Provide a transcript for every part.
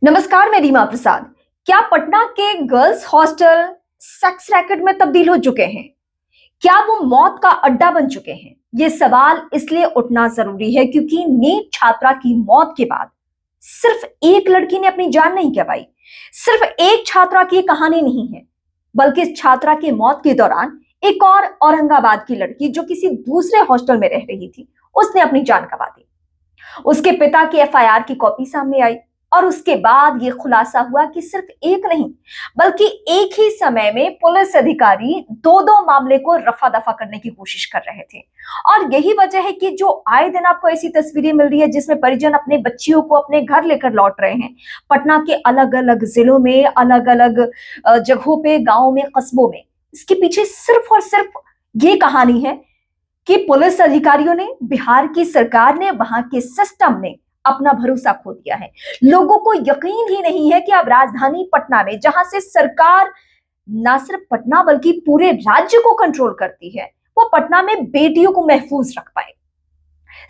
नमस्कार, मैं रीमा प्रसाद। क्या पटना के गर्ल्स हॉस्टल सेक्स रैकेट में तब्दील हो चुके हैं? क्या वो मौत का अड्डा बन चुके हैं? ये सवाल इसलिए उठना जरूरी है क्योंकि नीट छात्रा की मौत के बाद सिर्फ एक लड़की ने अपनी जान नहीं गंवाई। सिर्फ एक छात्रा की कहानी नहीं है, बल्कि इस छात्रा की मौत के दौरान एक और औरंगाबाद की लड़की जो किसी दूसरे हॉस्टल में रह रही थी, उसने अपनी जान गंवा दी। उसके पिता की एफआईआर की कॉपी सामने आई और उसके बाद यह खुलासा हुआ कि सिर्फ एक नहीं, बल्कि एक ही समय में पुलिस अधिकारी दो दो मामले को रफा दफा करने की कोशिश कर रहे थे। और यही वजह है कि जो आए दिन आपको ऐसी तस्वीरें मिल रही है जिसमें परिजन अपने बच्चियों को अपने घर लेकर लौट रहे हैं। पटना के अलग अलग जिलों में, अलग अलग जगहों पे, गांवों में, कस्बों में, इसके पीछे सिर्फ और सिर्फ ये कहानी है कि पुलिस अधिकारियों ने, बिहार की सरकार ने, वहां के सिस्टम ने अपना भरोसा खो दिया है। लोगों को यकीन ही नहीं है कि अब राजधानी पटना में, जहां से सरकार ना सिर्फ पटना बल्कि पूरे राज्य को कंट्रोल करती है, वो पटना में बेटियों को महफूज रख पाए।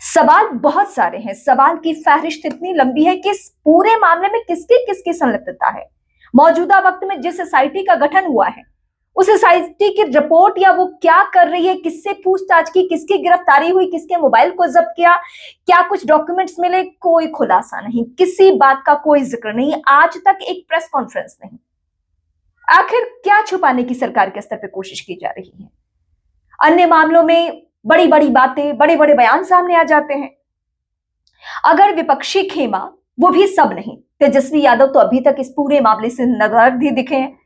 सवाल बहुत सारे हैं। सवाल की फहरिस्त इतनी लंबी है कि इस पूरे मामले में किसकी किसकी संलिप्तता है। मौजूदा वक्त में जिस सोसाइटी का गठन हुआ है, उस सोसाइटी की रिपोर्ट या वो क्या कर रही है, किससे पूछताछ की, किसकी गिरफ्तारी हुई, किसके मोबाइल को जब्त किया, क्या कुछ डॉक्यूमेंट्स मिले, कोई खुलासा नहीं, किसी बात का कोई जिक्र नहीं, आज तक एक प्रेस कॉन्फ्रेंस नहीं। आखिर क्या छुपाने की सरकार के स्तर पर कोशिश की जा रही है? अन्य मामलों में बड़ी बड़ी बातें, बड़े बड़े बयान सामने आ जाते हैं। अगर विपक्षी खेमा वो भी सब नहीं, तेजस्वी यादव तो अभी तक इस पूरे मामले से नजर ही दिखे हैं।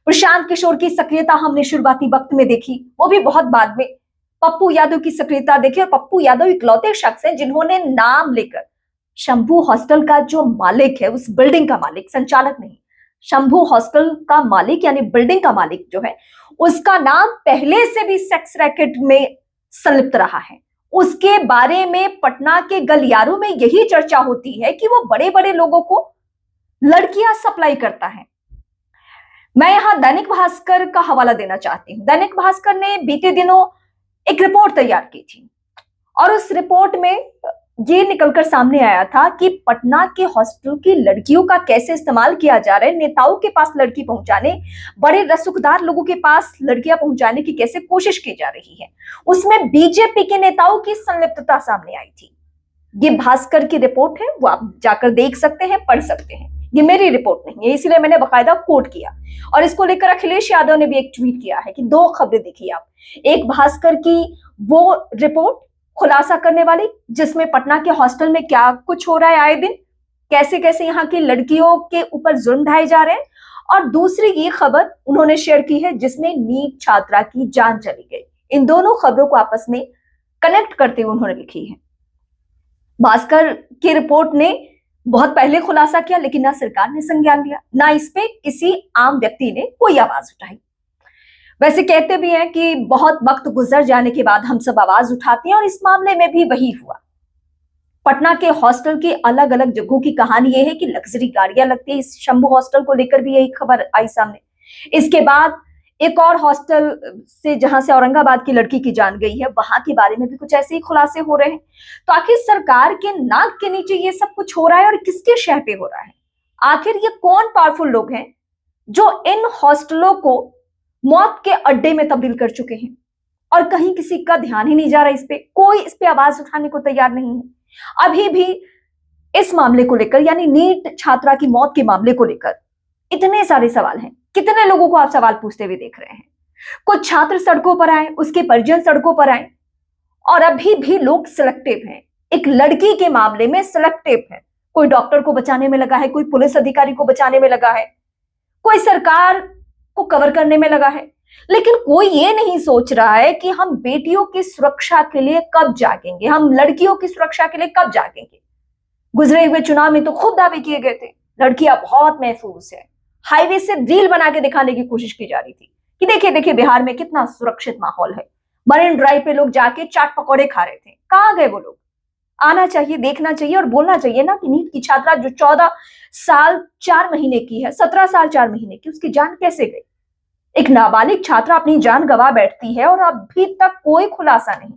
प्रशांत किशोर की सक्रियता हमने शुरुआती वक्त में देखी, वो भी बहुत बाद में। पप्पू यादव की सक्रियता देखी, और पप्पू यादव इकलौते शख्स हैं जिन्होंने नाम लेकर शंभू हॉस्टल का जो मालिक है, उस बिल्डिंग का मालिक, संचालक नहीं, शंभू हॉस्टल का मालिक यानी बिल्डिंग का मालिक जो है, उसका नाम पहले से भी सेक्स रैकेट में संलिप्त रहा है। उसके बारे में पटना के गलियारों में यही चर्चा होती है कि वो बड़े बड़े लोगों को लड़कियां सप्लाई करता है। मैं यहां दैनिक भास्कर का हवाला देना चाहती हूं। दैनिक भास्कर ने बीते दिनों एक रिपोर्ट तैयार की थी और उस रिपोर्ट में ये निकलकर सामने आया था कि पटना के हॉस्टल की लड़कियों का कैसे इस्तेमाल किया जा रहा है, नेताओं के पास लड़की पहुंचाने, बड़े रसूखदार लोगों के पास लड़कियां पहुंचाने की कैसे कोशिश की जा रही है। उसमें बीजेपी के नेताओं की संलिप्तता सामने आई थी। ये भास्कर की रिपोर्ट है, वो आप जाकर देख सकते हैं, पढ़ सकते हैं। ये मेरी रिपोर्ट नहीं है, इसीलिए मैंने बकायदा कोट किया। और इसको लेकर अखिलेश यादव ने भी एक ट्वीट किया है कि दो खबरें देखिए आप। एक भास्कर की वो रिपोर्ट खुलासा करने वाली, जिसमें पटना के हॉस्टल में क्या कुछ हो रहा है आए दिन, कैसे कैसे यहाँ की लड़कियों के ऊपर जुल्म ढाए जा रहे हैं। और दूसरी ये खबर उन्होंने शेयर की है जिसमें नीट छात्रा की जान चली गई। इन दोनों खबरों को आपस में कनेक्ट करते हुए उन्होंने लिखी है। भास्कर की रिपोर्ट ने बहुत पहले खुलासा किया, लेकिन ना सरकार ने संज्ञान लिया, ना इस पे किसी आम व्यक्ति ने कोई आवाज उठाई। वैसे कहते भी हैं कि बहुत वक्त गुजर जाने के बाद हम सब आवाज उठाते हैं, और इस मामले में भी वही हुआ। पटना के हॉस्टल की अलग अलग जगहों की कहानी यह है कि लग्जरी गाड़ियां लगती है। इस शंभू हॉस्टल को लेकर भी यही खबर आई सामने। इसके बाद एक और हॉस्टल से, जहां से औरंगाबाद की लड़की की जान गई है, वहां के बारे में भी कुछ ऐसे ही खुलासे हो रहे हैं। तो आखिर सरकार के नाक के नीचे ये सब कुछ हो रहा है और किसके शह पे हो रहा है? आखिर ये कौन पावरफुल लोग हैं जो इन हॉस्टलों को मौत के अड्डे में तब्दील कर चुके हैं, और कहीं किसी का ध्यान ही नहीं जा रहा इस पे, कोई इस पे आवाज उठाने को तैयार नहीं है। अभी भी इस मामले को लेकर, यानी नीट छात्रा की मौत के मामले को लेकर इतने सारे सवाल हैं। कितने लोगों को आप सवाल पूछते हुए देख रहे हैं? कुछ छात्र सड़कों पर आए, उसके परिजन सड़कों पर आए, और अभी भी लोग सिलेक्टिव हैं। एक लड़की के मामले में सिलेक्टिव है। कोई डॉक्टर को बचाने में लगा है, कोई पुलिस अधिकारी को बचाने में लगा है, कोई सरकार को कवर करने में लगा है, लेकिन कोई ये नहीं सोच रहा है कि हम बेटियों की सुरक्षा के लिए कब जागेंगे, हम लड़कियों की सुरक्षा के लिए कब जागेंगे। गुजरे हुए चुनाव में तो खूब दावे किए गए थे, लड़कियां बहुत महफूज है। हाईवे से रील बना के दिखाने की कोशिश की जा रही थी कि देखिए देखिए बिहार में कितना सुरक्षित माहौल है। मरीन ड्राइव पे लोग जाके चाट पकौड़े खा रहे थे। कहां गए वो लोग? आना चाहिए, देखना चाहिए और बोलना चाहिए ना कि नीट की छात्रा जो 14 साल 4 महीने की है, 17 साल 4 महीने की, उसकी जान कैसे गई? एक नाबालिग छात्रा अपनी जान गंवा बैठती है और अभी तक कोई खुलासा नहीं।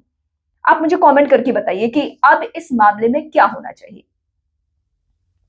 आप मुझे कमेंट करके बताइए कि अब इस मामले में क्या होना चाहिए।